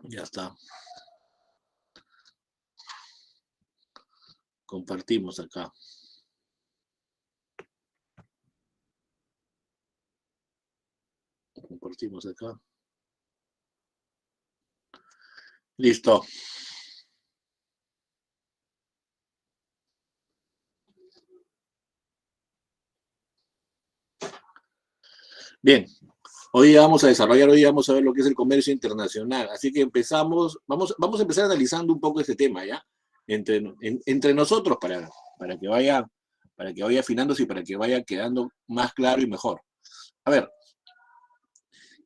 Ya está. Compartimos acá. Compartimos acá. Listo. Bien. Hoy vamos a desarrollar, hoy vamos a ver lo que es el comercio internacional. Así que empezamos, vamos a empezar analizando un poco este tema, ¿ya? Entre nosotros para que vaya afinándose y para que vaya quedando más claro y mejor. A ver,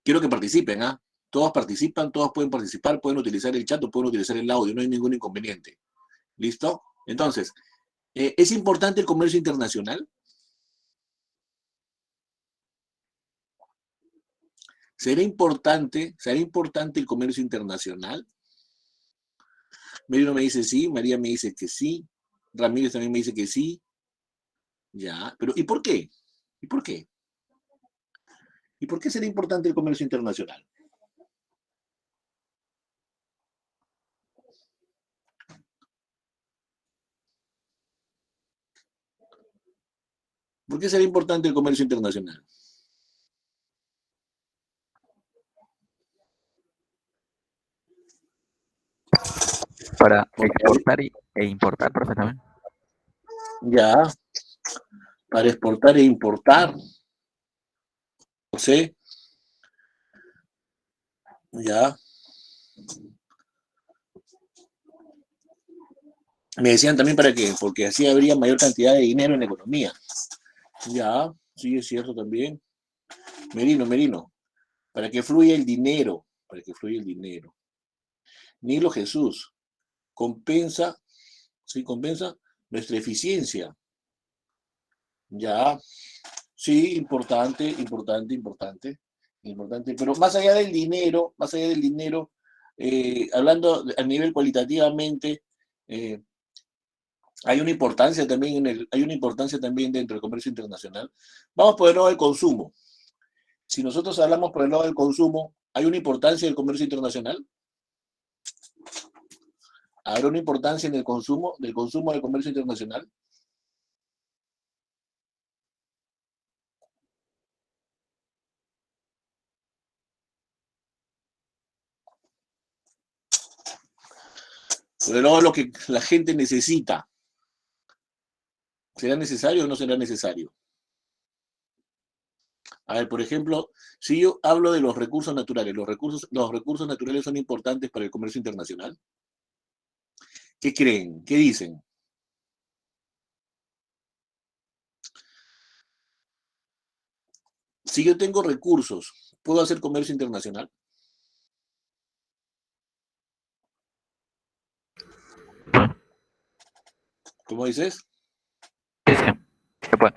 quiero que participen, ¿ah? Todos participan, todos pueden participar, pueden utilizar el chat o pueden utilizar el audio, no hay ningún inconveniente. ¿Listo? Entonces, ¿es importante el comercio internacional? ¿Será importante el comercio internacional? Merino me dice sí, María me dice que sí, Ramírez también me dice que sí. Ya, pero ¿y por qué? ¿Y por qué? ¿Y por qué será importante el comercio internacional? ¿Por qué será importante el comercio internacional? Para exportar e importar, profe, también. Ya, para exportar e importar. No sé. Ya. Me decían también para qué, porque así habría mayor cantidad de dinero en la economía. Ya, sí, es cierto también. Merino, para que fluya el dinero, Nilo Jesús, compensa, ¿sí? Compensa nuestra eficiencia. Ya, sí, importante. Pero más allá del dinero, hablando a nivel cualitativamente, hay una importancia también dentro del comercio internacional. Vamos por el lado del consumo. Si nosotros hablamos por el lado del consumo, ¿hay una importancia del comercio internacional? ¿Habrá una importancia en el consumo, del comercio internacional? Por el lado de lo que la gente necesita. ¿Será necesario o no será necesario? A ver, por ejemplo, si yo hablo de los recursos naturales, los recursos naturales son importantes para el comercio internacional. ¿Qué creen? ¿Qué dicen? Si yo tengo recursos, ¿puedo hacer comercio internacional? ¿Cómo dices? Sí, sí, se puede.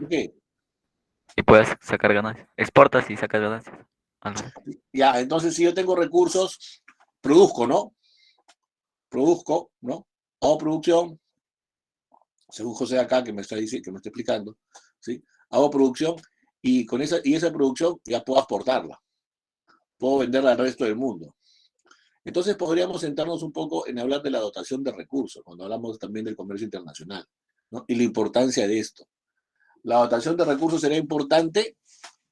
¿Qué? Y puedes sacar ganancias. Exportas y sacas ganancias. Ya, entonces si yo tengo recursos, produzco, ¿no? Hago producción, según José acá que me está explicando, ¿sí? Hago producción y esa producción ya puedo exportarla, puedo venderla al resto del mundo. Entonces podríamos sentarnos un poco en hablar de la dotación de recursos, cuando hablamos también del comercio internacional, ¿no? Y la importancia de esto. La dotación de recursos será importante,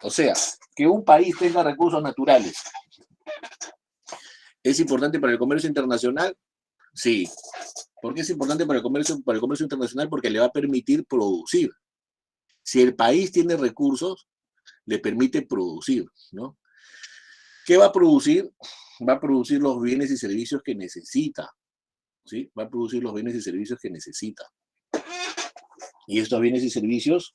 o sea, que un país tenga recursos naturales. ¿Es importante para el comercio internacional? Sí. ¿Por qué es importante para el comercio internacional? Porque le va a permitir producir. Si el país tiene recursos, le permite producir, ¿no? ¿Qué va a producir? Va a producir los bienes y servicios que necesita, ¿sí? Va a producir los bienes y servicios que necesita. Y estos bienes y servicios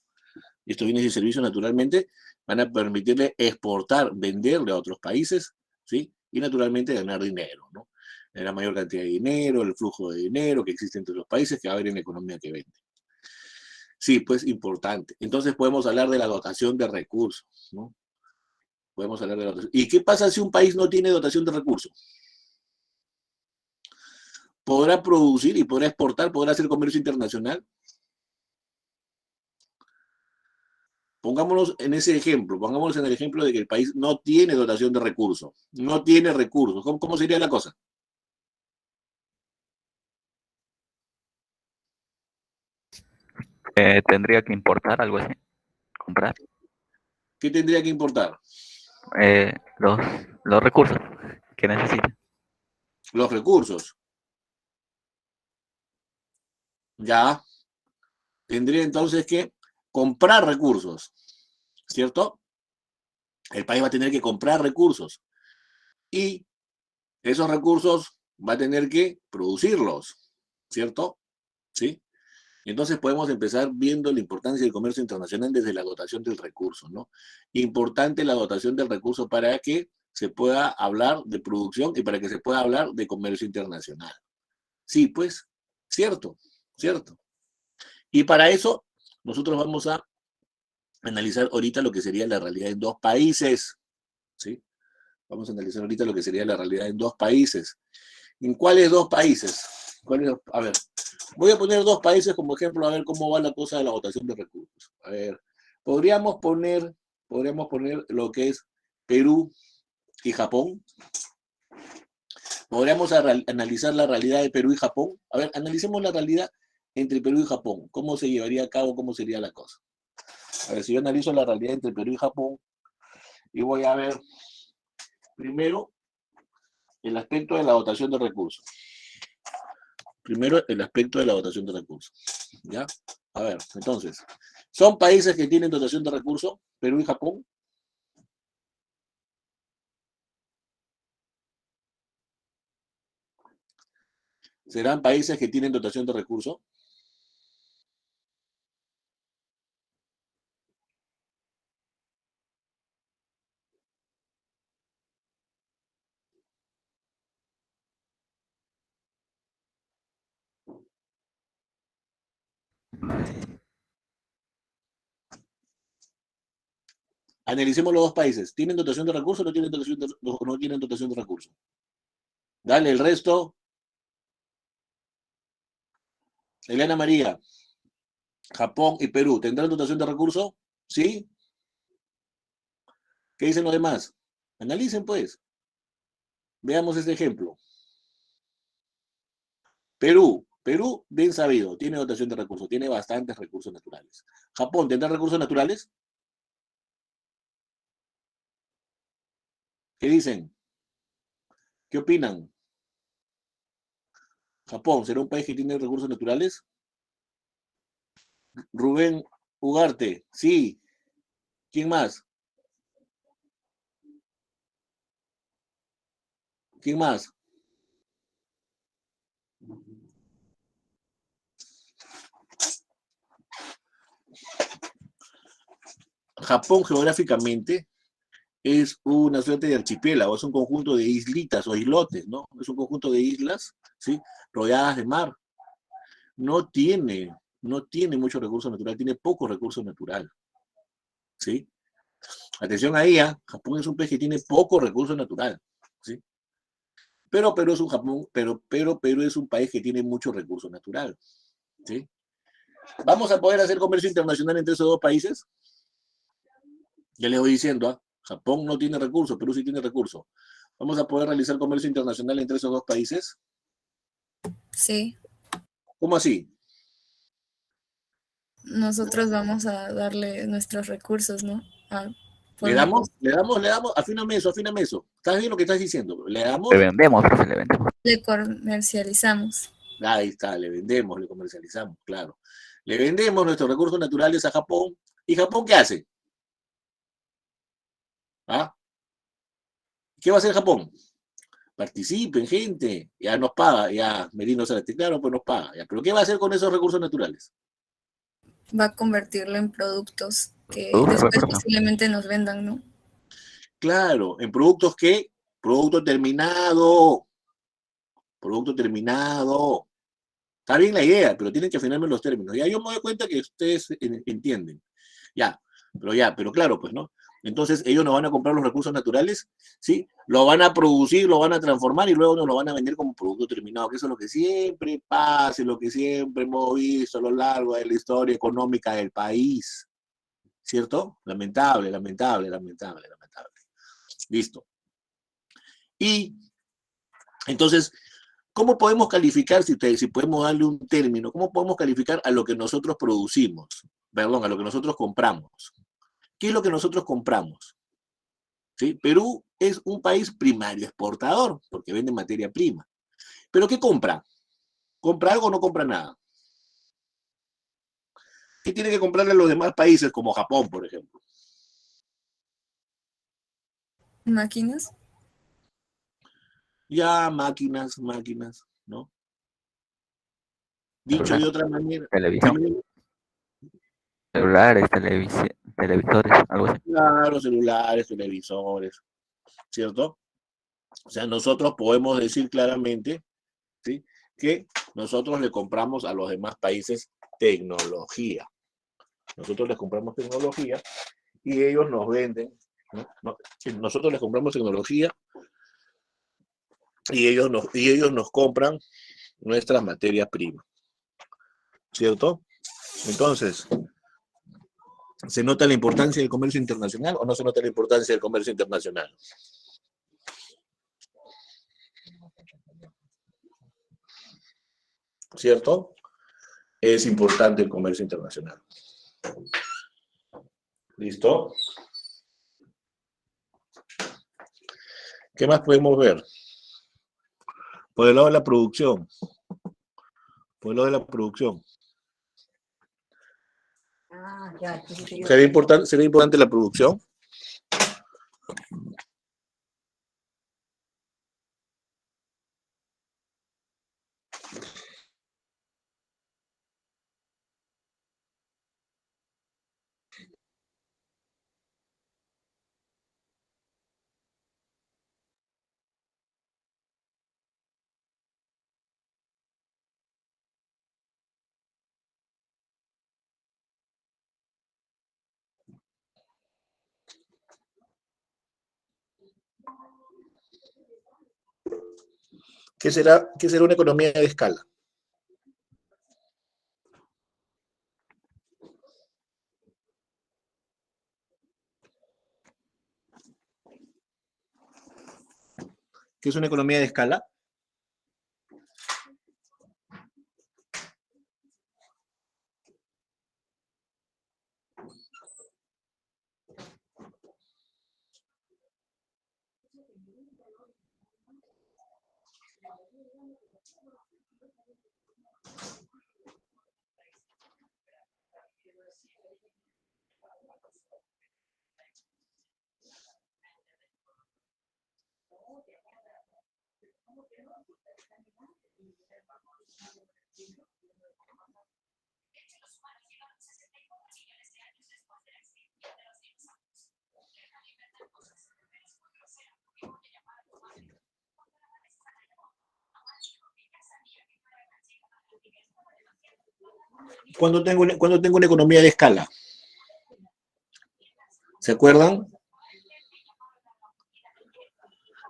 naturalmente van a permitirle exportar, venderle a otros países, ¿sí? Y naturalmente ganar dinero, ¿no? La mayor cantidad de dinero, el flujo de dinero que existe entre los países que va a haber en la economía que vende. Sí, pues importante. Entonces podemos hablar de la dotación de recursos, ¿no? Podemos hablar de la dotación. ¿Y qué pasa si un país no tiene dotación de recursos? ¿Podrá producir y podrá exportar, podrá hacer comercio internacional? pongámonos en ese ejemplo, pongámonos en el ejemplo de que el país no tiene dotación de recursos, no tiene recursos. ¿Cómo sería la cosa? Tendría que importar algo así, comprar ¿Qué tendría que importar? eh, los, los recursos que necesita. Los recursos. Ya, tendría entonces que comprar recursos, ¿cierto? El país va a tener que comprar recursos y esos recursos va a tener que producirlos, ¿cierto? ¿Sí? Entonces podemos empezar viendo la importancia del comercio internacional desde la dotación del recurso, ¿no? Importante la dotación del recurso para que se pueda hablar de producción y para que se pueda hablar de comercio internacional. Sí, pues, cierto, cierto. Y para eso nosotros vamos a analizar ahorita lo que sería la realidad en dos países, ¿sí? Vamos a analizar ahorita lo que sería la realidad en dos países. ¿En cuáles dos países? A ver, voy a poner dos países como ejemplo, a ver cómo va la cosa de la votación de recursos. A ver, podríamos poner lo que es Perú y Japón. Podríamos analizar la realidad de Perú y Japón. A ver, analicemos la realidad entre Perú y Japón. ¿Cómo se llevaría a cabo? ¿Cómo sería la cosa? A ver, si yo analizo la realidad entre Perú y Japón, y voy a ver primero el aspecto de la dotación de recursos. Primero, el aspecto de la dotación de recursos. ¿Ya? A ver, entonces, ¿son países que tienen dotación de recursos, Perú y Japón? ¿Serán países que tienen dotación de recursos? Analicemos los dos países. ¿Tienen dotación de recursos o no tienen dotación de recursos? Dale, el resto. Elena María, Japón y Perú, ¿tendrán dotación de recursos? ¿Sí? ¿Qué dicen los demás? Analicen, pues. Veamos este ejemplo. Perú, bien sabido, tiene dotación de recursos, tiene bastantes recursos naturales. Japón, ¿tendrá recursos naturales? ¿Qué dicen? ¿Qué opinan? Japón, ¿será un país que tiene recursos naturales? Rubén Ugarte, sí. ¿Quién más? ¿Quién más? Japón geográficamente es una suerte de archipiélago, es un conjunto de islitas o islotes, ¿no? Es un conjunto de islas, ¿sí? Rodeadas de mar. No tiene, no tiene mucho recurso natural, tiene poco recurso natural, ¿sí? Atención ahí, ¿eh? Japón es un país que tiene poco recurso natural, ¿sí? Pero Perú es un Japón, pero Perú es un país que tiene mucho recurso natural, ¿sí? ¿Vamos a poder hacer comercio internacional entre esos dos países? Ya les voy diciendo, ¿eh? Japón no tiene recursos, Perú sí tiene recursos. ¿Vamos a poder realizar comercio internacional entre esos dos países? Sí, ¿Cómo así? nosotros vamos a darle nuestros recursos, ¿no? ¿Le Ponerlos, damos? ¿Le damos? Afíname eso. ¿Estás bien lo que estás diciendo? ¿Le Le damos? vendemos, profe, le vendemos. le comercializamos. Ahí está, le vendemos, le comercializamos, claro. Le vendemos nuestros recursos naturales a Japón. ¿Y Japón qué hace? ¿Ah? ¿Qué va a hacer Japón? Participen, gente. Ya nos paga, ya Merino Zárate, claro, pues nos paga. Ya. ¿Pero qué va a hacer con esos recursos naturales? Va a convertirlo en productos que Profe, después profe. posiblemente nos vendan, ¿no? Claro, en productos que, producto terminado, producto terminado. Está bien la idea, pero tienen que afinarme los términos. Ya yo me doy cuenta que ustedes entienden. Pero claro, pues, ¿no? Entonces ellos nos van a comprar los recursos naturales, ¿sí? Lo van a producir, lo van a transformar y luego nos lo van a vender como producto terminado, que eso es lo que siempre pasa, lo que siempre hemos visto a lo largo de la historia económica del país, ¿cierto? Lamentable. Listo. Y entonces, ¿cómo podemos calificar, si podemos darle un término, cómo podemos calificar a lo que nosotros producimos? Perdón, a lo que nosotros compramos. ¿Qué es lo que nosotros compramos? ¿Sí? Perú es un país primario exportador, porque vende materia prima. ¿Pero qué compra? ¿Compra algo o no compra nada? ¿Qué tiene que comprarle a los demás países, como Japón, por ejemplo? ¿Máquinas? Ya, máquinas, ¿no? Dicho de otra manera, televisión, celulares, televisores, algo así. claro, celulares, televisores, ¿cierto? O sea, nosotros podemos decir claramente, ¿sí?, que nosotros le compramos a los demás países tecnología. Nosotros les compramos tecnología y ellos nos venden, ¿no? Nosotros les compramos tecnología y ellos nos compran nuestras materias primas, ¿cierto? Entonces, ¿se nota la importancia del comercio internacional o no se nota la importancia del comercio internacional? ¿Cierto? Es importante el comercio internacional. ¿Listo? ¿Qué más podemos ver? Por el lado de la producción. Por el lado de la producción. ¿Sería importante la producción? ¿Qué será una economía de escala? ¿Qué es una economía de escala? ¿Cuándo tengo una economía de escala? ¿Se acuerdan?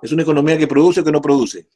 ¿Es una economía que produce o que no produce?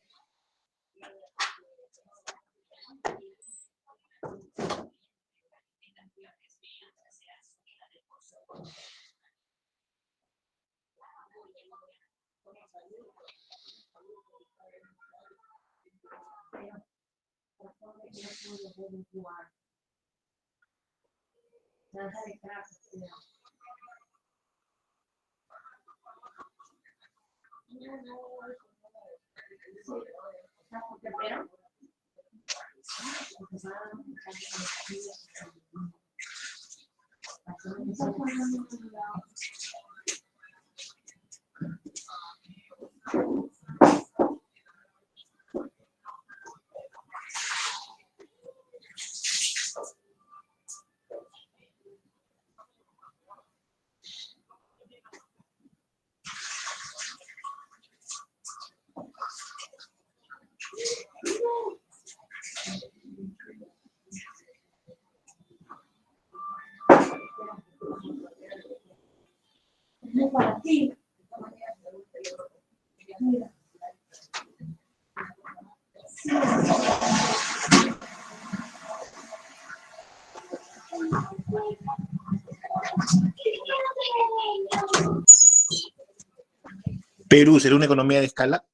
¿Perú será una economía de escala?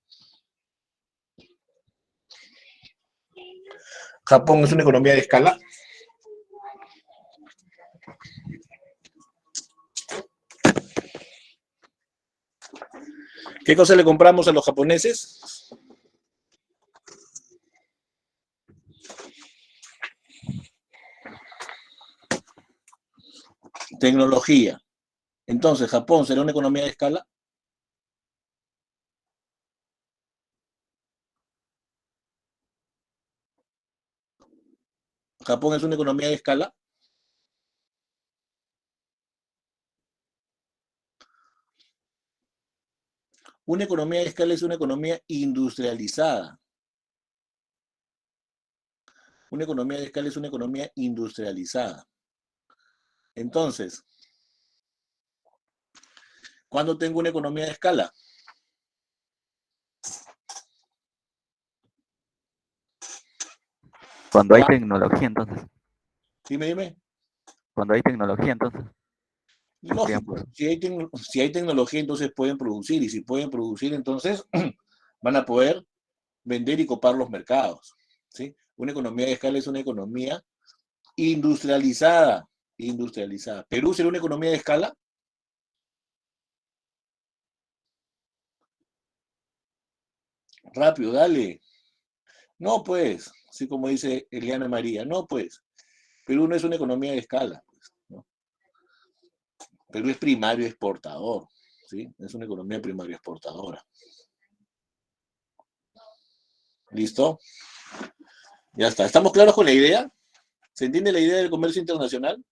¿Japón es una economía de escala? ¿Qué cosa le compramos a los japoneses? Tecnología. Entonces, ¿Japón será una economía de escala? ¿Japón es una economía de escala? Una economía de escala es una economía industrializada. Una economía de escala es una economía industrializada. Entonces, ¿cuándo tengo una economía de escala? Cuando hay tecnología, entonces. Dime. Cuando hay tecnología, entonces. Lógico, Digamos. si hay tecnología, entonces pueden producir, y si pueden producir, entonces van a poder vender y copar los mercados. ¿Sí? Una economía de escala es una economía industrializada. Industrializada. ¿Perú será una economía de escala? Rápido, dale. No, pues, así como dice Eliana María, no, pues. Perú no es una economía de escala. Pues, ¿no? Perú es primario exportador. ¿Sí? Es una economía primaria exportadora. ¿Listo? Ya está. ¿Estamos claros con la idea? ¿Se entiende la idea del comercio internacional?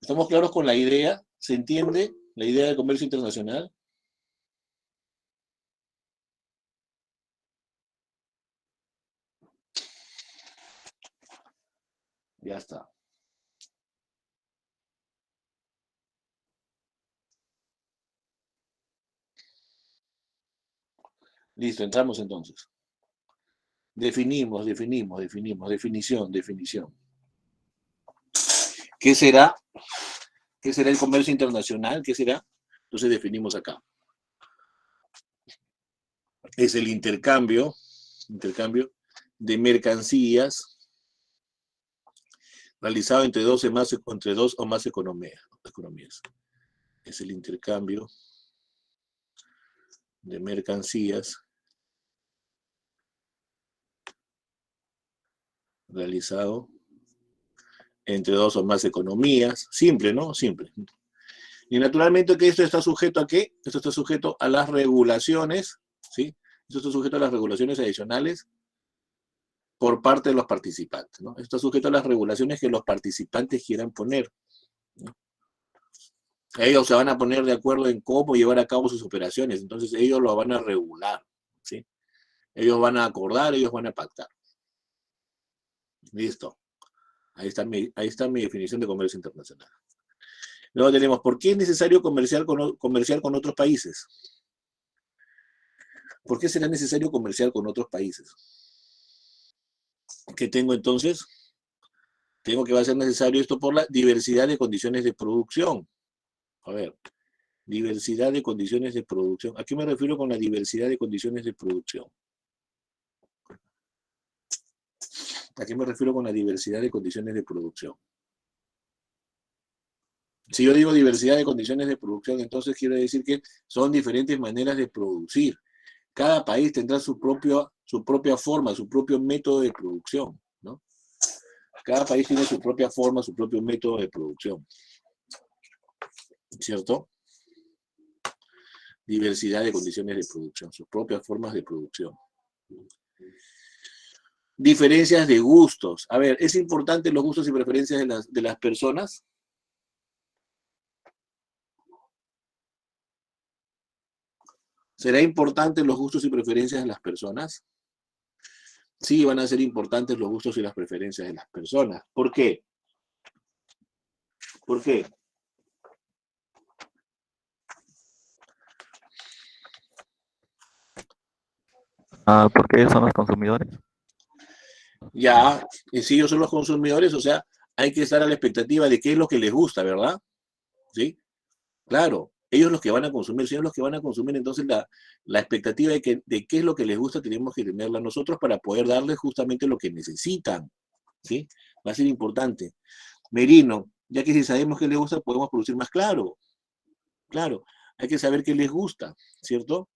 ¿Estamos claros con la idea? ¿Se entiende la idea del comercio internacional? Ya está. Listo, entramos entonces. Definición. ¿Qué será? ¿Qué será el comercio internacional? ¿Qué será? Entonces definimos acá. Es el intercambio de mercancías realizado entre dos o más economías. Es el intercambio de mercancías realizado entre dos o más economías. Simple, ¿no? Simple. Y naturalmente que esto está sujeto a ¿qué? Esto está sujeto a las regulaciones, ¿sí? Esto está sujeto a las regulaciones adicionales por parte de los participantes, ¿no? Esto está sujeto a las regulaciones que los participantes quieran poner, ¿no? Ellos se van a poner de acuerdo en cómo llevar a cabo sus operaciones, entonces ellos lo van a regular, ¿sí? Ellos van a acordar, ellos van a pactar. Listo. Ahí está mi definición de comercio internacional. Luego tenemos, ¿por qué es necesario comerciar con otros países? ¿Por qué será necesario comerciar con otros países? ¿Qué tengo entonces? Tengo que va a ser necesario esto por la diversidad de condiciones de producción. A ver, diversidad de condiciones de producción. ¿A qué me refiero con la diversidad de condiciones de producción? ¿A qué me refiero con la diversidad de condiciones de producción? Si yo digo diversidad de condiciones de producción, entonces quiere decir que son diferentes maneras de producir. Cada país tendrá su propia forma, su propio método de producción, ¿no? Cada país tiene su propia forma, su propio método de producción. ¿Cierto? Diversidad de condiciones de producción, sus propias formas de producción. Diferencias de gustos. A ver, ¿es importante los gustos y preferencias de las personas? ¿Será importante los gustos y preferencias de las personas? Sí, van a ser importantes los gustos y las preferencias de las personas. ¿Por qué? ¿Por qué? Porque ellos son los consumidores. Ya, y si ellos son los consumidores, o sea, hay que estar a la expectativa de qué es lo que les gusta, ¿verdad? ¿sí? Claro, ellos los que van a consumir, si ellos los que van a consumir, entonces la expectativa de qué es lo que les gusta tenemos que tenerla nosotros para poder darles justamente lo que necesitan, ¿sí? Va a ser importante. Merino, ya que si sabemos qué les gusta, podemos producir más. Claro, claro, hay que saber qué les gusta, ¿cierto?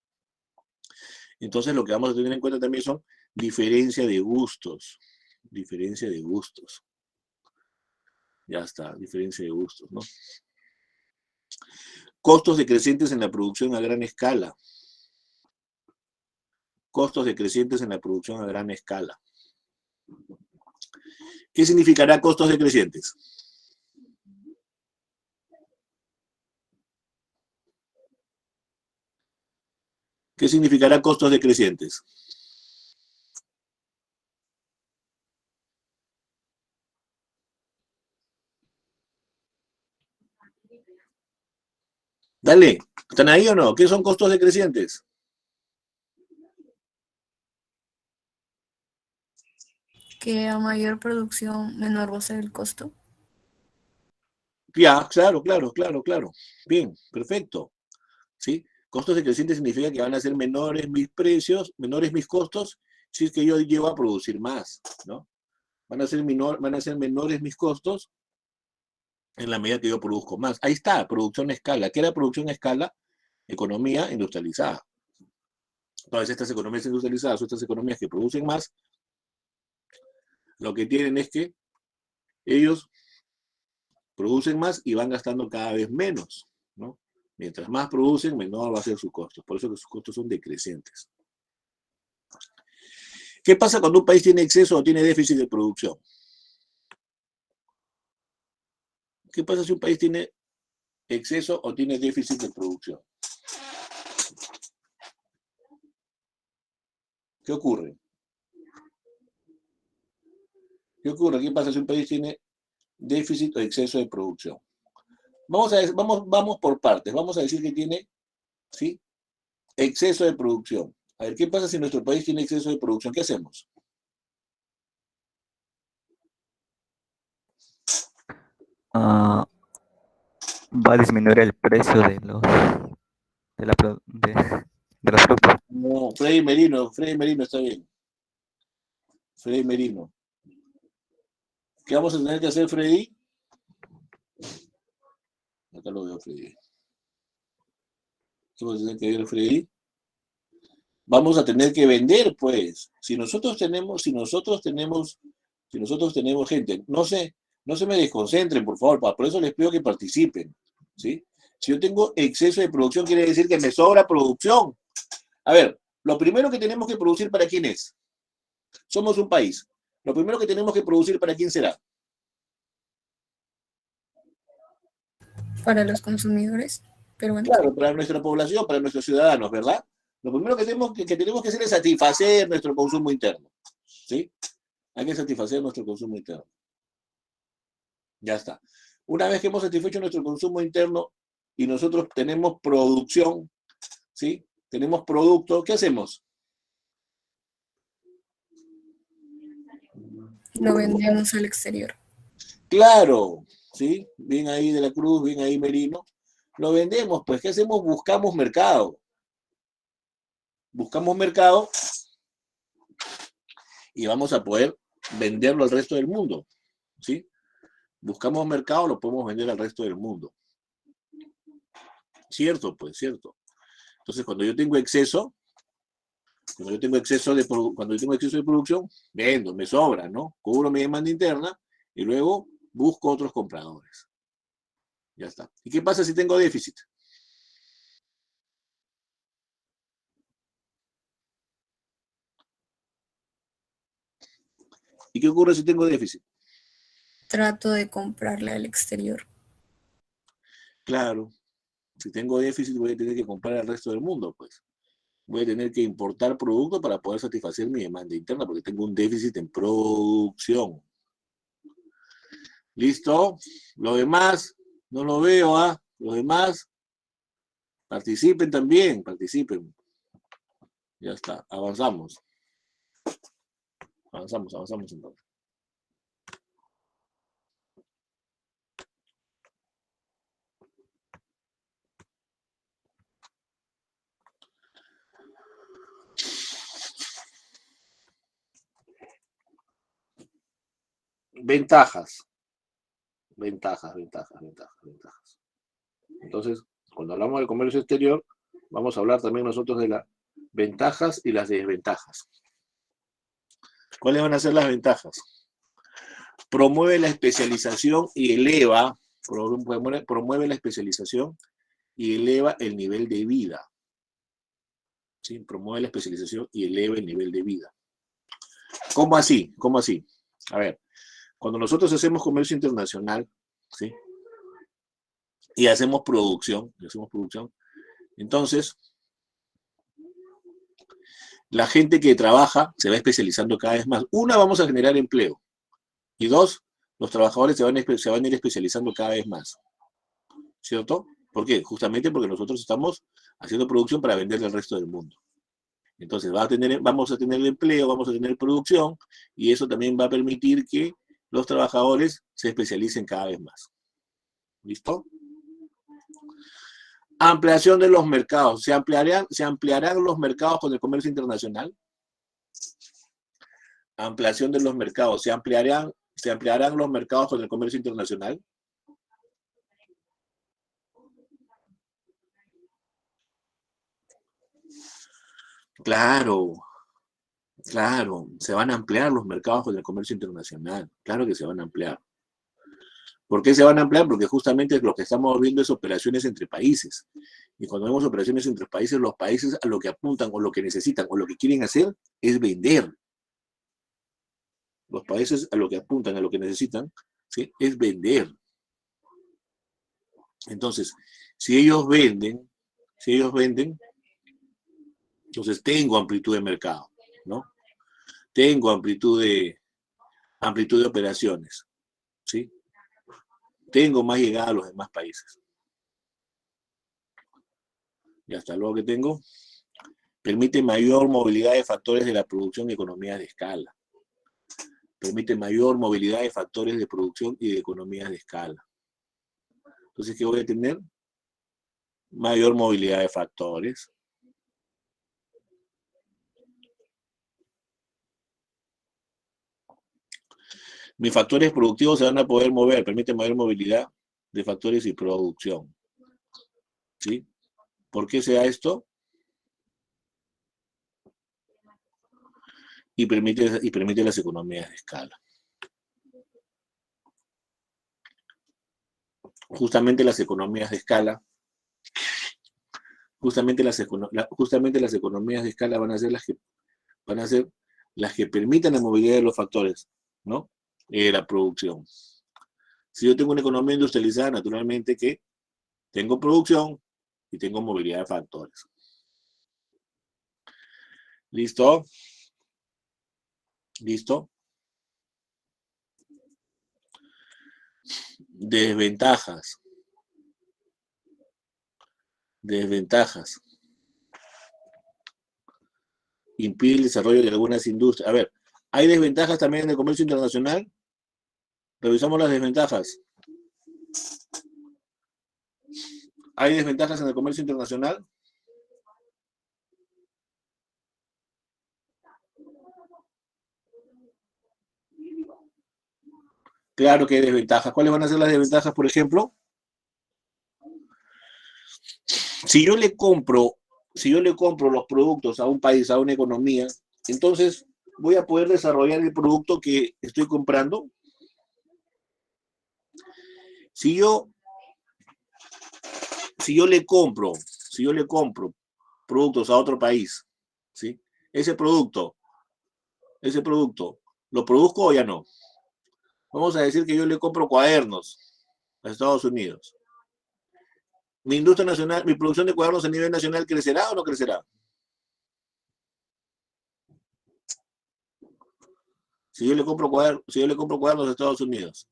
Entonces lo que vamos a tener en cuenta también son diferencia de gustos, diferencia de gustos. Ya está, diferencia de gustos, ¿no? Costos decrecientes en la producción a gran escala. Costos decrecientes en la producción a gran escala. ¿Qué significará costos decrecientes? ¿Qué significará costos decrecientes? Dale, ¿están ahí o no? ¿Qué son costos decrecientes? Que a mayor producción, menor va a ser el costo. Ya, claro, claro, claro, claro. Bien, perfecto. ¿Sí? Costos decrecientes significa que van a ser menores mis precios, menores mis costos, si es que yo llego a producir más, ¿no? Van a ser menores mis costos en la medida que yo produzco más. Ahí está, producción a escala. ¿Qué era producción a escala? Economía industrializada. Todas estas economías industrializadas o estas economías que producen más, lo que tienen es que ellos producen más y van gastando cada vez menos, ¿no? Mientras más producen, menor va a ser su costo. Por eso que sus costos son decrecientes. ¿Qué pasa cuando un país tiene exceso o tiene déficit de producción? ¿Qué pasa si un país tiene exceso o tiene déficit de producción? ¿Qué ocurre? ¿Qué ocurre? ¿Qué pasa si un país tiene déficit o exceso de producción? Vamos por partes. Vamos a decir que tiene, ¿sí? Exceso de producción. A ver, ¿qué pasa si nuestro país tiene exceso de producción? ¿Qué hacemos? Ah, va a disminuir el precio de los productos. No, Freddy Merino está bien. Freddy Merino. ¿Qué vamos a tener que hacer, Freddy? Acá lo veo, Freddy. ¿Qué vamos a tener que ver, Freddy? Vamos a tener que vender, pues. Si nosotros tenemos gente, no se me desconcentren, por favor, por eso les pido que participen, ¿sí? Si yo tengo exceso de producción, quiere decir que me sobra producción. A ver, lo primero que tenemos que producir, ¿para quién es? Somos un país. Lo primero que tenemos que producir, ¿para quién será? Para los consumidores peruanos. Claro, para nuestra población, para nuestros ciudadanos, ¿verdad? Lo primero que tenemos que hacer es satisfacer nuestro consumo interno, ¿sí? Hay que satisfacer nuestro consumo interno. Ya está. Una vez que hemos satisfecho nuestro consumo interno y nosotros tenemos producción, ¿sí? Tenemos producto, ¿qué hacemos? Lo vendemos al exterior. Claro, ¿sí? Bien ahí de la Cruz, bien ahí Merino. Lo vendemos, pues, ¿qué hacemos? Buscamos mercado. Buscamos mercado y vamos a poder venderlo al resto del mundo, ¿sí? Buscamos mercado, lo podemos vender al resto del mundo. Cierto, pues, cierto. Entonces, cuando yo tengo exceso de producción, vendo, me sobra, ¿no? Cubro mi demanda interna y luego busco otros compradores. Ya está. ¿Y qué pasa si tengo déficit? ¿Y qué ocurre si tengo déficit? Trato de comprarle al exterior. Claro, si tengo déficit voy a tener que comprar al resto del mundo, pues. Voy a tener que importar productos para poder satisfacer mi demanda interna porque tengo un déficit en producción. ¿Listo? Lo demás, no lo veo, ¿ah? Los demás, participen también, participen. Ya está, avanzamos. Avanzamos entonces. Ventajas. Ventajas. Entonces, cuando hablamos del comercio exterior, vamos a hablar también nosotros de las ventajas y las desventajas. ¿Cuáles van a ser las ventajas? Promueve la especialización y eleva, promueve la especialización y eleva el nivel de vida. ¿Sí? Promueve la especialización y eleva el nivel de vida. ¿Cómo así? ¿Cómo así? A ver, cuando nosotros hacemos comercio internacional, ¿sí? Y hacemos producción, entonces la gente que trabaja se va especializando cada vez más. Una, vamos a generar empleo. Y dos, los trabajadores se van a ir especializando cada vez más. ¿Cierto? ¿Por qué? Justamente porque nosotros estamos haciendo producción para venderle al resto del mundo. Entonces vamos a tener empleo, vamos a tener producción, y eso también va a permitir que los trabajadores se especialicen cada vez más. ¿Listo? Ampliación de los mercados. ¿Se ampliarán los mercados con el comercio internacional? Ampliación de los mercados. ¿Se ampliarán los mercados con el comercio internacional? Claro, claro. Se van a ampliar los mercados con el comercio internacional. Claro que se van a ampliar. ¿Por qué se van a ampliar? Porque justamente lo que estamos viendo es operaciones entre países. Y cuando vemos operaciones entre países, los países a lo que apuntan o lo que necesitan o lo que quieren hacer es vender. Los países a lo que apuntan, a lo que necesitan, ¿sí? Es vender. Entonces, si ellos venden, entonces tengo amplitud de mercado, ¿no? Tengo amplitud de operaciones, ¿sí? Tengo más llegada a los demás países. Y hasta luego que tengo. Permite mayor movilidad de factores de la producción y economías de escala. Permite mayor movilidad de factores de producción y de economías de escala. Entonces, ¿qué voy a tener? Mayor movilidad de factores. Mis factores productivos se van a poder mover, permite mayor movilidad de factores y producción. ¿Sí? ¿Por qué se da esto? Y permite las economías de escala. Justamente las economías de escala, las economías de escala van a ser las que permitan la movilidad de los factores, ¿no? La producción. Si yo tengo una economía industrializada, naturalmente que tengo producción y tengo movilidad de factores. ¿Listo? ¿Listo? Desventajas. Desventajas. Impide el desarrollo de algunas industrias. A ver, ¿hay desventajas también en el comercio internacional? Revisamos las desventajas. ¿Hay desventajas en el comercio internacional? Claro que hay desventajas. ¿Cuáles van a ser las desventajas, por ejemplo? Si yo le compro los productos a un país, a una economía, entonces voy a poder desarrollar el producto que estoy comprando. Si yo le compro productos a otro país, ¿sí? Ese producto, ¿lo produzco o ya no? Vamos a decir que yo le compro cuadernos a Estados Unidos. ¿Mi industria nacional, mi producción de cuadernos a nivel nacional crecerá o no crecerá? Si yo le compro cuadernos a Estados Unidos,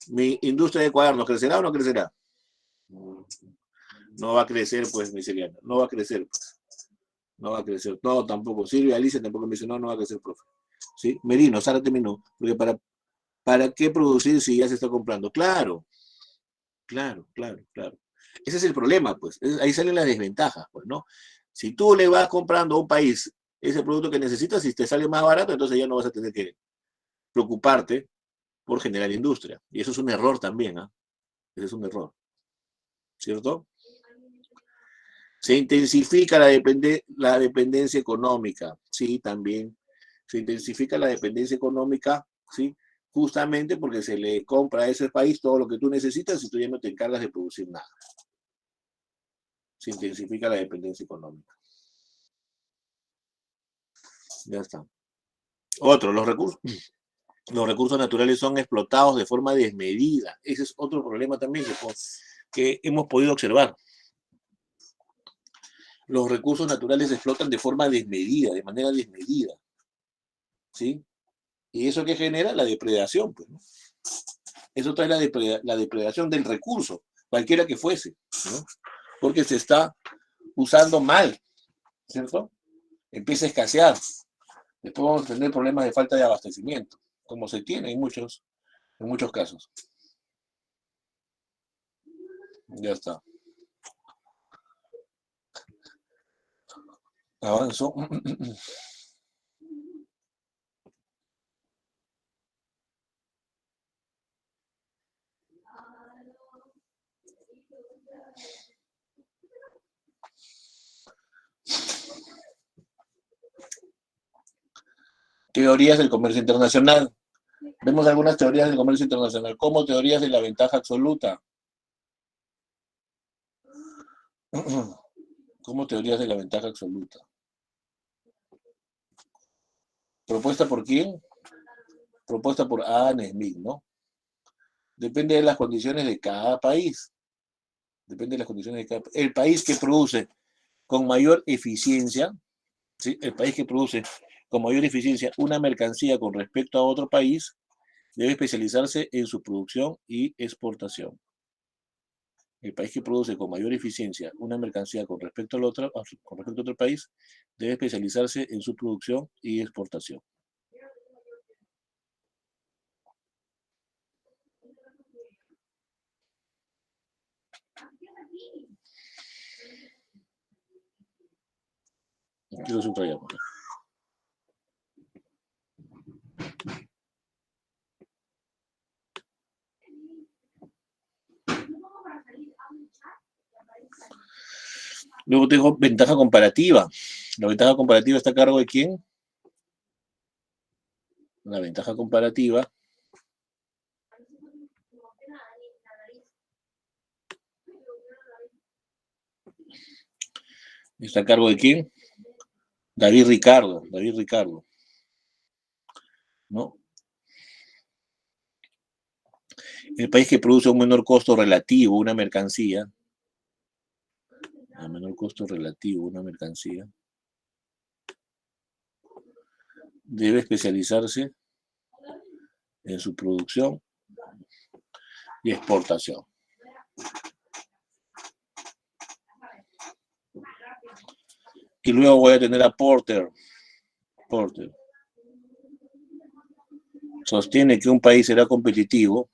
¿mi industria de cuadernos crecerá o no crecerá? No va a crecer, pues, mi seriana. No va a crecer, pues. No va a crecer. No, tampoco. Silvia Alicia tampoco me dice, no va a crecer, profe. ¿Sí? Merino, Sara terminó. Porque ¿para qué producir si ya se está comprando? Claro. Ese es el problema, pues. Ahí salen las desventajas, pues, ¿no? Si tú le vas comprando a un país ese producto que necesitas, si te sale más barato, entonces ya no vas a tener que preocuparte por generar industria. Y eso es un error también, ¿ah? Ese es un error, ¿cierto? Se intensifica la dependencia económica, sí, también. Se intensifica la dependencia económica, sí, justamente porque se le compra a ese país todo lo que tú necesitas y tú ya no te encargas de producir nada. Se intensifica la dependencia económica. Ya está. Otro, los recursos naturales son explotados de forma desmedida. Ese es otro problema también que hemos podido observar. Los recursos naturales se explotan de forma desmedida, de manera desmedida. ¿Sí? ¿Y eso qué genera? La depredación, pues, ¿no? Eso trae la depredación del recurso, cualquiera que fuese, ¿no? Porque se está usando mal, ¿cierto? Empieza a escasear. Después vamos a tener problemas de falta de abastecimiento, como se tiene en muchos casos. Ya está. Avanzo. Teorías del comercio internacional. Vemos algunas teorías del comercio internacional como teorías de la ventaja absoluta. Como teorías de la ventaja absoluta. ¿Propuesta por quién? Propuesta por Adam Smith, ¿no? Depende de las condiciones de cada país. Depende de las condiciones de cada país. El país que produce con mayor eficiencia, ¿sí? El país que produce con mayor eficiencia una mercancía con respecto a otro país debe especializarse en su producción y exportación. El país que produce con mayor eficiencia una mercancía con respecto a otro país debe especializarse en su producción y exportación. Aquí lo subrayamos. Luego tengo ventaja comparativa. La ventaja comparativa está a cargo de ¿quién? La ventaja comparativa está a cargo de ¿quién? David Ricardo, ¿no? El país que produce un menor costo relativo, una mercancía, a menor costo relativo, una mercancía, debe especializarse en su producción y exportación. Y luego voy a tener a Porter. Porter sostiene que un país será competitivo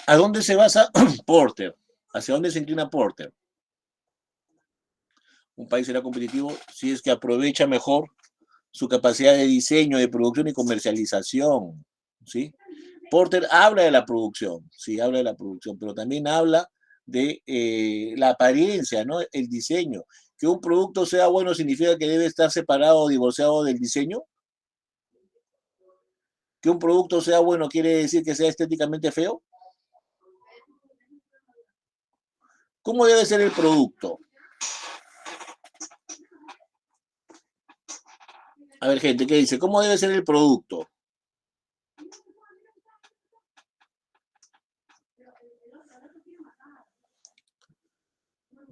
¿A dónde se basa Porter? ¿Hacia dónde se inclina Porter? Un país será competitivo si es que aprovecha mejor su capacidad de diseño, de producción y comercialización, ¿sí? Porter habla de la producción, sí, habla de la producción, pero también habla de la apariencia, ¿no? El diseño. Que un producto sea bueno significa que debe estar separado o divorciado del diseño. Que un producto sea bueno quiere decir que sea estéticamente feo. ¿Cómo debe ser el producto? A ver, gente, ¿qué dice? ¿Cómo debe ser el producto?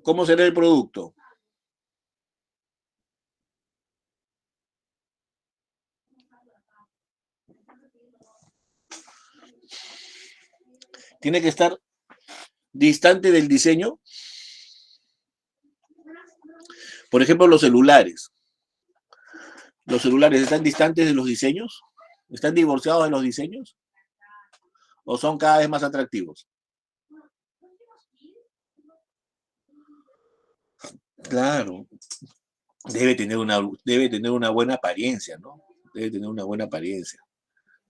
¿Cómo será el producto? Tiene que estar distante del diseño. Por ejemplo, los celulares. ¿Los celulares están distantes de los diseños? ¿Están divorciados de los diseños? ¿O son cada vez más atractivos? Claro, debe tener una buena apariencia, ¿no? Debe tener una buena apariencia.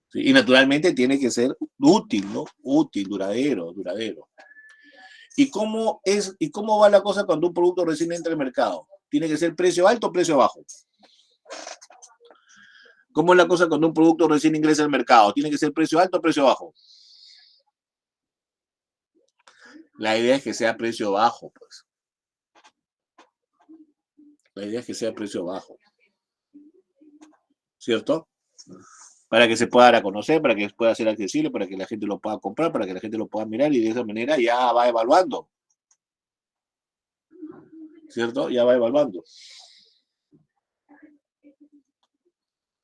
¿Sí? Y naturalmente tiene que ser útil, ¿no? Útil, duradero, duradero. ¿Y cómo va la cosa cuando un producto recién entra al mercado? ¿Tiene que ser precio alto o precio bajo? ¿Cómo es la cosa cuando un producto recién ingresa al mercado? ¿Tiene que ser precio alto o precio bajo? La idea es que sea precio bajo, pues. La idea es que sea precio bajo. ¿Cierto? Para que se pueda dar a conocer, para que pueda ser accesible, para que la gente lo pueda comprar, para que la gente lo pueda mirar y de esa manera ya va evaluando. ¿Cierto? Ya va evaluando.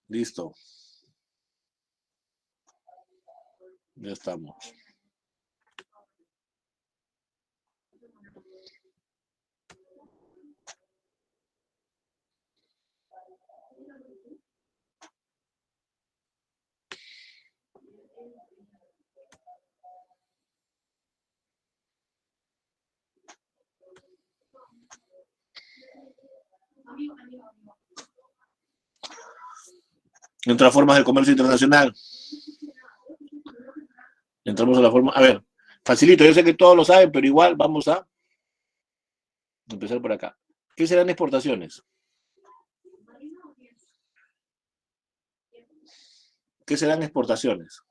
Listo. Ya estamos. Otras formas del comercio internacional. Entramos a la forma. A ver, facilito, yo sé que todos lo saben, pero igual vamos a empezar por acá. ¿Qué serán exportaciones? ¿Qué serán exportaciones?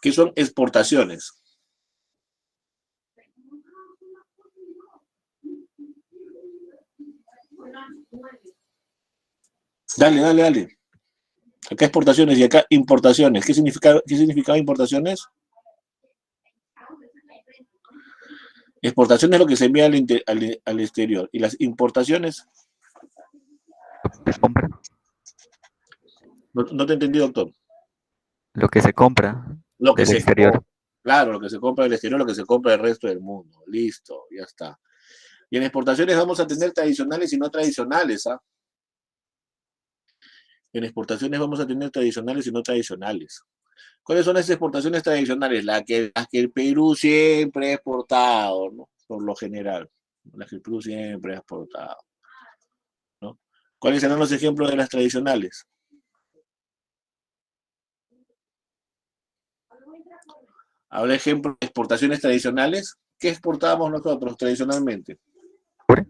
¿Qué son exportaciones? Dale, dale, dale. Acá exportaciones y acá importaciones. ¿Qué significaba importaciones? Exportaciones es lo que se envía al exterior. Y las importaciones. Lo que se compra. No te entendí, doctor. Lo que se compra Lo que del se exterior. Claro, lo que se compra del exterior, lo que se compra del resto del mundo. Listo, ya está. Y en exportaciones vamos a tener tradicionales y no tradicionales, ¿ah? En exportaciones vamos a tener tradicionales y no tradicionales. ¿Cuáles son esas exportaciones tradicionales? Las que el Perú siempre ha exportado, ¿no? Por lo general. Las que el Perú siempre ha exportado, ¿no? ¿Cuáles serán los ejemplos de las tradicionales? Habrá ejemplos de exportaciones tradicionales. ¿Qué exportábamos nosotros tradicionalmente? ¿Cobre?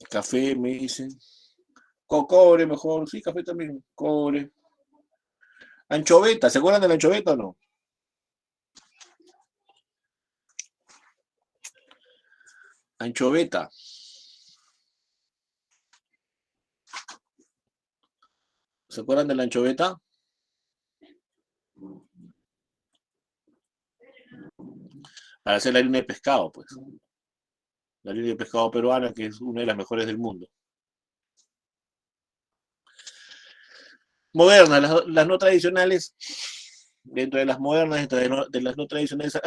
Café, me dicen. Cobre mejor, sí, café también, cobre. Anchoveta, ¿se acuerdan de la anchoveta o no? Anchoveta. ¿Se acuerdan de la anchoveta? Para hacer la harina de pescado, pues. La harina de pescado peruana, que es una de las mejores del mundo. Modernas, las no tradicionales, dentro de las modernas, dentro de las no tradicionales,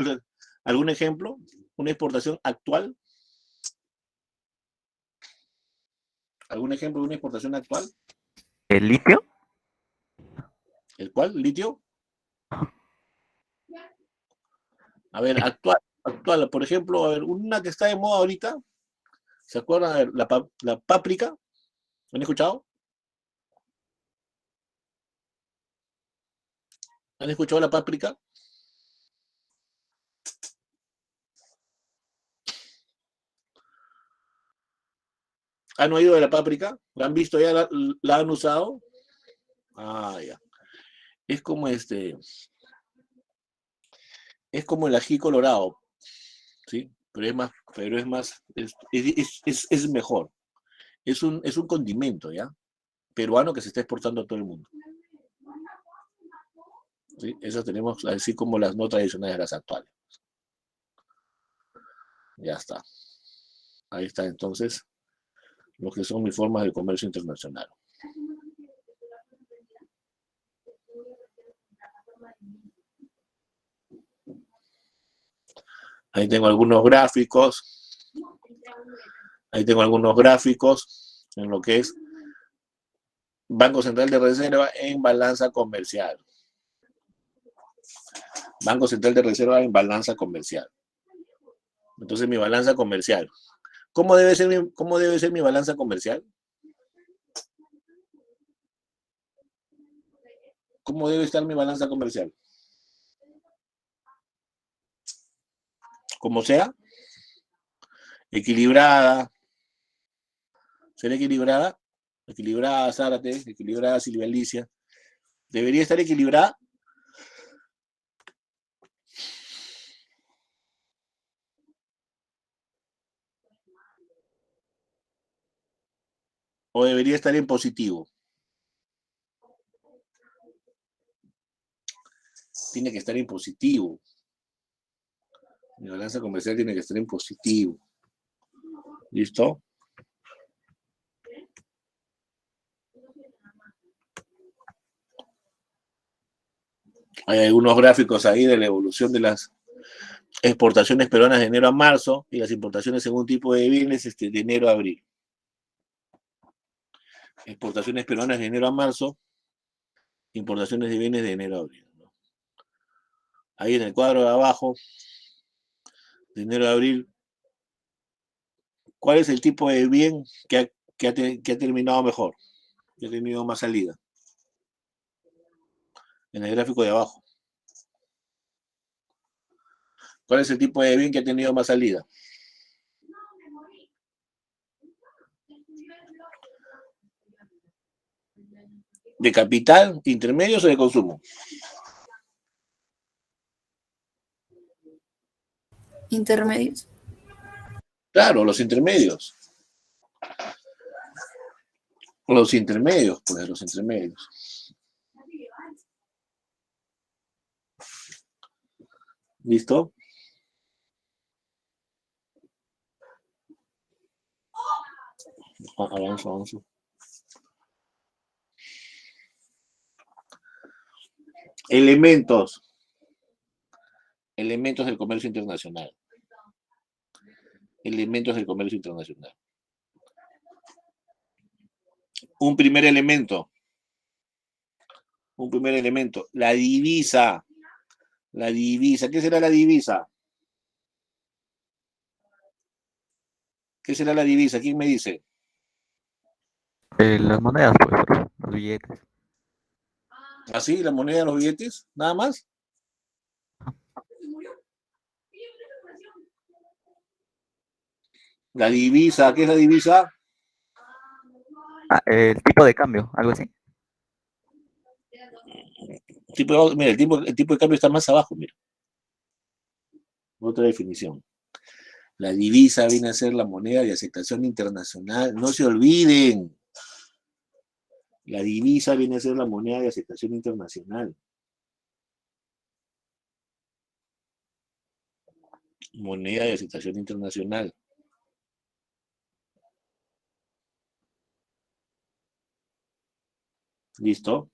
¿algún ejemplo? ¿Una exportación actual? ¿Algún ejemplo de una exportación actual? ¿El litio? ¿El cuál? ¿Litio? A ver, actual, por ejemplo, a ver, una que está de moda ahorita, ¿se acuerdan? A ver, la páprica, ¿han escuchado? ¿Han escuchado la páprica? ¿Han oído de la páprica? ¿La han visto ya? ¿La han usado? Ah, ya. Es como es como el ají colorado, ¿sí? Es mejor. Es un condimento, ¿ya? Peruano que se está exportando a todo el mundo. ¿Sí? Esas tenemos, así como las no tradicionales, las actuales. Ya está. Ahí está entonces lo que son mis formas de comercio internacional. Ahí tengo algunos gráficos. Ahí tengo algunos gráficos en lo que es Banco Central de Reserva en balanza comercial. Banco Central de Reserva en balanza comercial. Entonces, mi balanza comercial. ¿Cómo debe ser mi balanza comercial? ¿Cómo debe estar mi balanza comercial? Como sea, equilibrada. ¿Será equilibrada? Equilibrada, Zárate, equilibrada, Silvia Alicia. ¿Debería estar equilibrada? ¿O debería estar en positivo? Tiene que estar en positivo. Mi balanza comercial tiene que estar en positivo. ¿Listo? Hay algunos gráficos ahí de la evolución de las exportaciones peruanas de enero a marzo y las importaciones según tipo de bienes de enero a abril. Exportaciones peruanas de enero a marzo, importaciones de bienes de enero a abril. Ahí en el cuadro de abajo, de enero a abril, ¿cuál es el tipo de bien que ha terminado mejor? Que ha tenido más salida. En el gráfico de abajo. ¿Cuál es el tipo de bien que ha tenido más salida? ¿De capital, intermedios o de consumo? Intermedios. Claro, los intermedios. Los intermedios, pues, los intermedios. ¿Listo? Avanzo. Elementos del comercio internacional. Elementos del comercio internacional. Un primer elemento, la divisa. La divisa, ¿qué será la divisa? ¿Qué será la divisa? ¿Quién me dice? Las monedas, pues, los billetes. ¿Así? ¿La moneda de los billetes? ¿Nada más? La divisa, ¿qué es la divisa? El tipo de cambio, algo así. Mira, el tipo de cambio está más abajo, mira. Otra definición. La divisa viene a ser la moneda de aceptación internacional. No se olviden. La divisa viene a ser la moneda de aceptación internacional. Moneda de aceptación internacional. ¿Listo?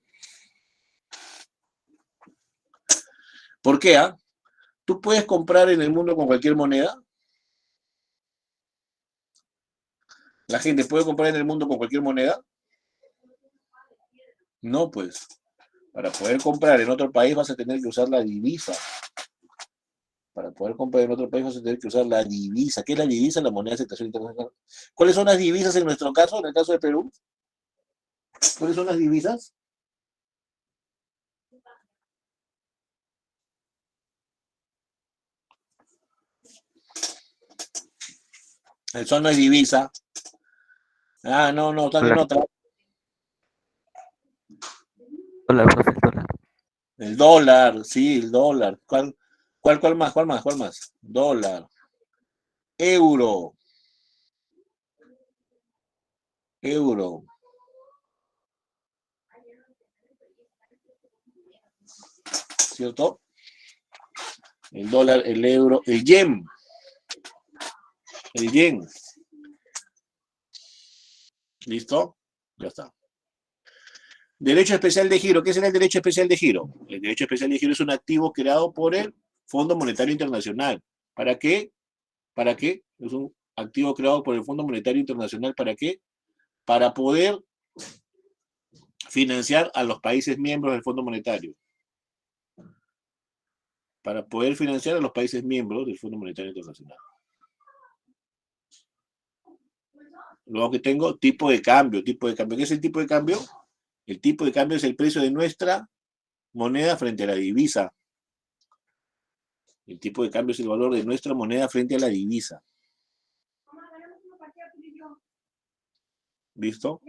¿Por qué? ¿Tú puedes comprar en el mundo con cualquier moneda? ¿La gente puede comprar en el mundo con cualquier moneda? No, pues. Para poder comprar en otro país vas a tener que usar la divisa. Para poder comprar en otro país vas a tener que usar la divisa. ¿Qué es la divisa? La moneda de aceptación internacional. ¿Cuáles son las divisas en nuestro caso, en el caso de Perú? ¿Cuáles son las divisas? El sol no es divisa. No, están en otra. Dólar, pues, el dólar. El dólar, sí, el dólar. ¿Cuál más? Dólar. Euro. ¿Cierto? El dólar, el euro, el yen. El yen. ¿Listo? Ya está. Derecho especial de giro. ¿Qué será el derecho especial de giro? El derecho especial de giro es un activo creado por el Fondo Monetario Internacional. ¿Para qué? ¿Para qué? Es un activo creado por el Fondo Monetario Internacional. ¿Para qué? Para poder financiar a los países miembros del Fondo Monetario. Para poder financiar a los países miembros del Fondo Monetario Internacional. Luego que tengo tipo de cambio. Tipo de cambio. ¿Qué es el tipo de cambio? El tipo de cambio es el precio de nuestra moneda frente a la divisa. El tipo de cambio es el valor de nuestra moneda frente a la divisa. ¿Listo?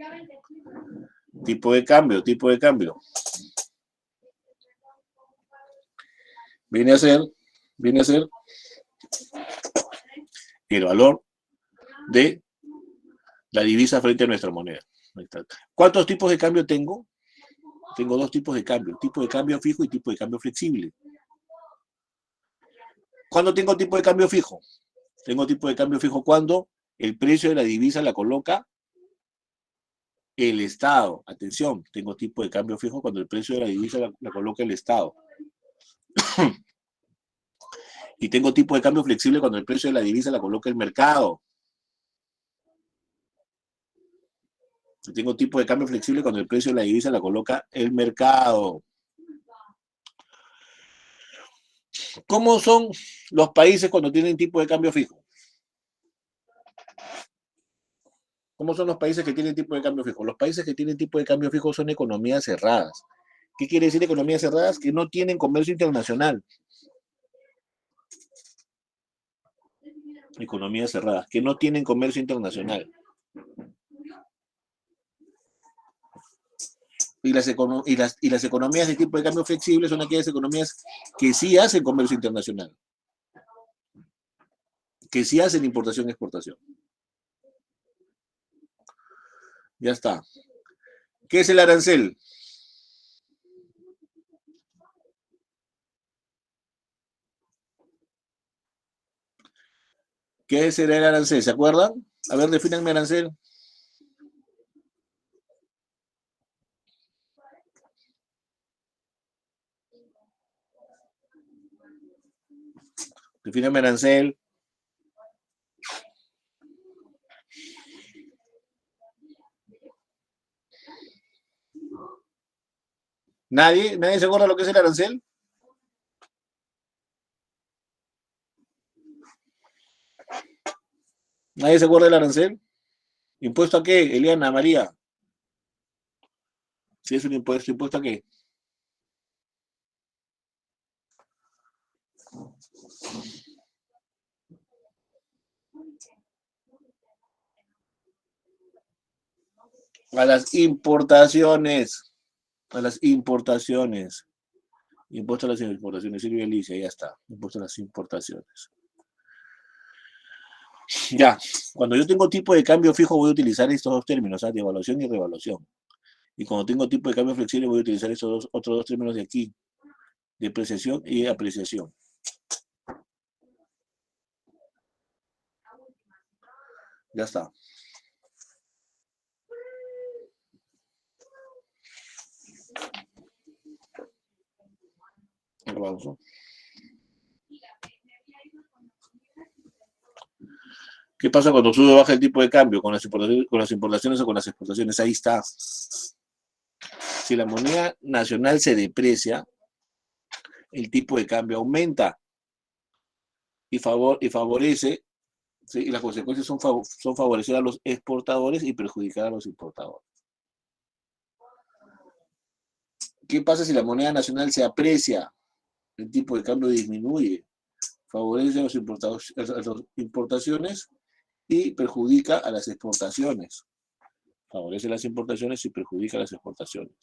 Tipo de cambio, tipo de cambio. Viene a ser el valor de la divisa frente a nuestra moneda. ¿Cuántos tipos de cambio tengo? Tengo dos tipos de cambio, tipo de cambio fijo y tipo de cambio flexible. ¿Cuándo tengo tipo de cambio fijo? Tengo tipo de cambio fijo cuando el precio de la divisa la coloca el Estado. Atención, tengo tipo de cambio fijo cuando el precio de la divisa la coloca el Estado. Y tengo tipo de cambio flexible cuando el precio de la divisa la coloca el mercado. Y tengo tipo de cambio flexible cuando el precio de la divisa la coloca el mercado. ¿Cómo son los países cuando tienen tipo de cambio fijo? ¿Cómo son los países que tienen tipo de cambio fijo? Los países que tienen tipo de cambio fijo son economías cerradas. ¿Qué quiere decir economías cerradas? Que no tienen comercio internacional. Economías cerradas, que no tienen comercio internacional. Y las economías de tipo de cambio flexible son aquellas economías que sí hacen comercio internacional. Que sí hacen importación y exportación. Ya está. ¿Qué es el arancel? ¿Qué será el arancel? ¿Se acuerdan? A ver, defínanme arancel. Defínanme arancel. ¿Nadie? ¿Nadie se acuerda lo que es el arancel? ¿Nadie se acuerda del arancel? ¿Impuesto a qué, Eliana, María? Si es un impuesto, ¿impuesto a qué? A las importaciones. A las importaciones. Impuesto a las importaciones. Silvia Alicia, ya está. Impuesto a las importaciones. Ya. Cuando yo tengo tipo de cambio fijo, voy a utilizar estos dos términos, ¿sabes? Devaluación y revaluación. Y cuando tengo tipo de cambio flexible, voy a utilizar estos otros dos términos de aquí. Depreciación y apreciación. Ya está. Vamos. ¿Qué pasa cuando sube o baja el tipo de cambio? Con las importaciones o con las exportaciones. Ahí está. Si la moneda nacional se deprecia, el tipo de cambio aumenta y favorece, ¿sí? Y las consecuencias son favorecer a los exportadores y perjudicar a los importadores. ¿Qué pasa si la moneda nacional se aprecia? El tipo de cambio disminuye, favorece a las importaciones y perjudica a las exportaciones. Favorece las importaciones y perjudica las exportaciones.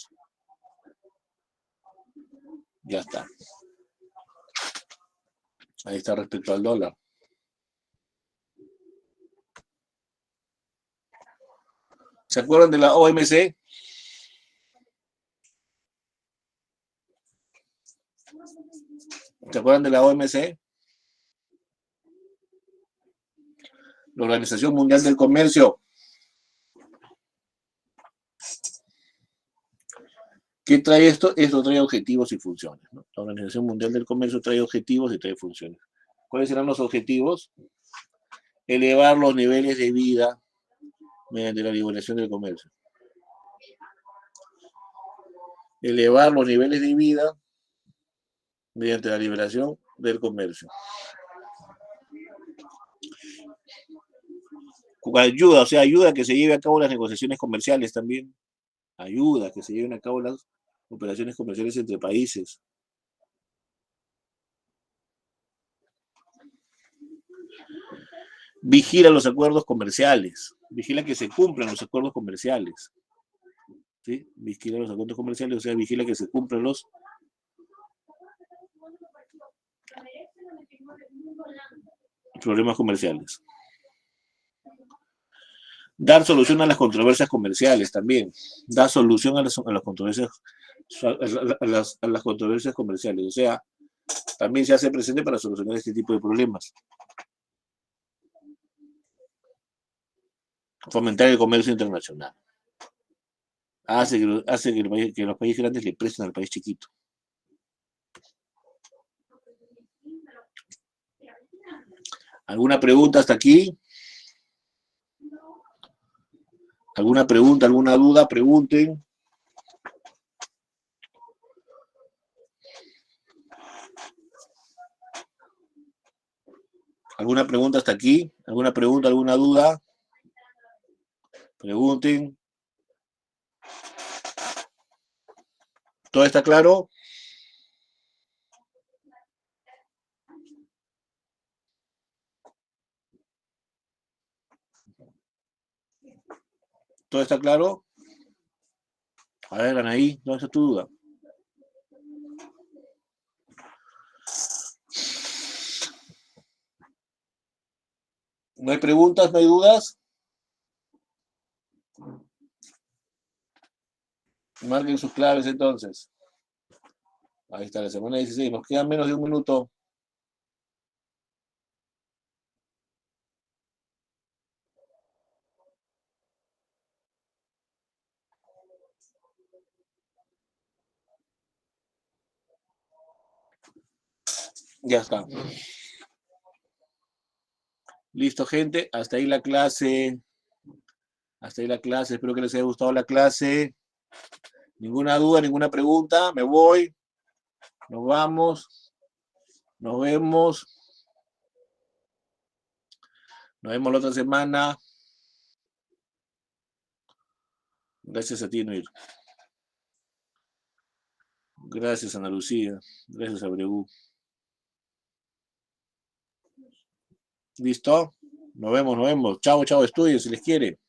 Ya está. Ahí está respecto al dólar. ¿Se acuerdan de la OMC? ¿Se acuerdan de la OMC? La Organización Mundial del Comercio. ¿Qué trae esto? Esto trae objetivos y funciones, ¿no? La Organización Mundial del Comercio trae objetivos y trae funciones. ¿Cuáles serán los objetivos? Elevar los niveles de vida mediante la liberación del comercio. Elevar los niveles de vida mediante la liberación del comercio. Ayuda, o sea, ayuda a que se lleve a cabo las negociaciones comerciales también. Ayuda a que se lleven a cabo las operaciones comerciales entre países. Vigila los acuerdos comerciales. Vigila que se cumplan los acuerdos comerciales. ¿Sí? Vigila los acuerdos comerciales, o sea, vigila que se cumplan los problemas comerciales. Dar solución a las controversias comerciales también. Dar solución a las controversias, a las controversias comerciales. O sea, también se hace presente para solucionar este tipo de problemas. Fomentar el comercio internacional. Hace que los países grandes le presten al país chiquito. ¿Alguna pregunta hasta aquí? ¿Alguna pregunta, alguna duda? Pregunten. ¿Alguna pregunta hasta aquí? ¿Alguna pregunta, alguna duda? Pregunten. ¿Todo está claro? ¿Todo está claro? A ver, Anaí, ¿dónde está tu duda? ¿No hay preguntas, no hay dudas? Marquen sus claves entonces. Ahí está, la semana 16. Nos queda menos de un minuto. Ya está. Listo, gente. Hasta ahí la clase. Hasta ahí la clase. Espero que les haya gustado la clase. Ninguna duda, ninguna pregunta. Me voy. Nos vamos. Nos vemos. Nos vemos la otra semana. Gracias a ti, Noir. Gracias, Ana Lucía. Gracias, Abreu. ¿Listo? Nos vemos, nos vemos. Chao, chao, estudien si les quiere.